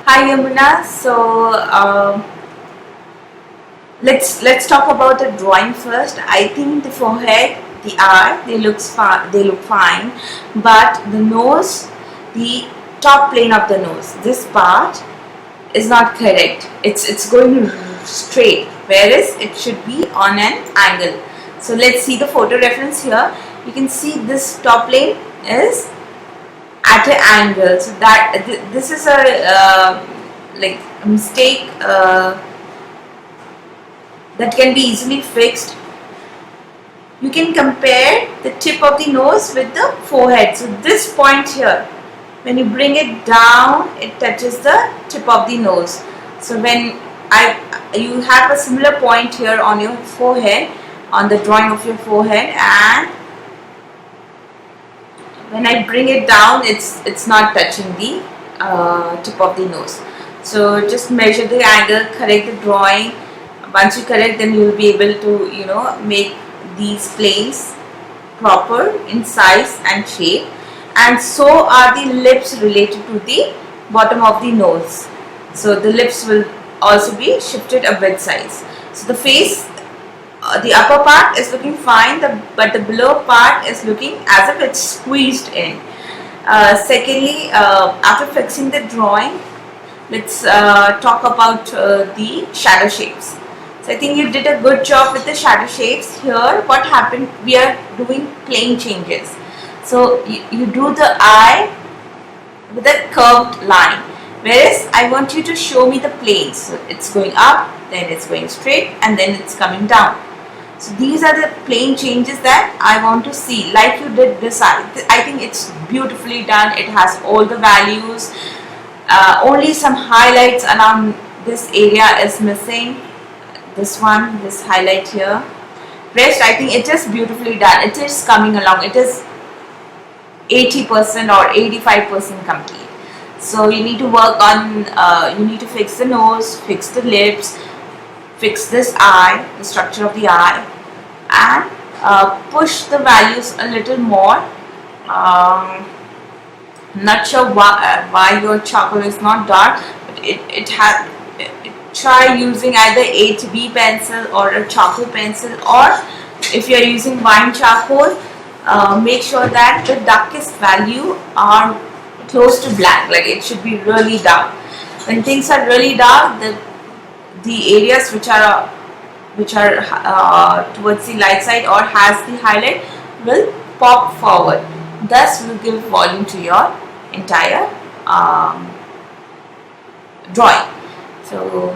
Hi Yamuna. Let's talk about the drawing first. I think the forehead, the eye, they look fine, but the nose, the top plane of the nose, this part is not correct. It's going straight, whereas it should be on an angle. So let's see the photo reference here. You can see this top plane is at an angle, so that this is a like a mistake that can be easily fixed. You can compare the tip of the nose with the forehead. So this point here, when you bring it down, it touches the tip of the nose. So when you have a similar point here on your forehead, on the drawing of your forehead, and when I bring it down, it's not touching the tip of the nose. So just measure the angle, correct the drawing. Once you correct, then you will be able to make these planes proper in size and shape. And so are the lips related to the bottom of the nose. So the lips will also be shifted a bit size. So the face, the upper part is looking fine, but the below part is looking as if it's squeezed in. Secondly, after fixing the drawing, let's talk about the shadow shapes. So I think you did a good job with the shadow shapes. Here what happened, we are doing plane changes. So you do the eye with a curved line, whereas I want you to show me the planes. So it's going up, then it's going straight, and then it's coming down. So these are the plane changes that I want to see, like you did this eye. I think it's beautifully done. It has all the values. Only some highlights around this area is missing. This one, this highlight here. Rest, I think it is beautifully done. It is coming along. It is 80% or 85% complete. So you need to work on, you need to fix the nose, fix the lips, fix this eye, the structure of the eye, and push the values a little more. Not sure why your charcoal is not dark, but it has. Try using either HB pencil or a charcoal pencil, or if you are using wine charcoal, make sure that the darkest value are close to black. Like it should be really dark. When things are really dark, the areas which are towards the light side or has the highlight will pop forward. Thus will give volume to your entire drawing. So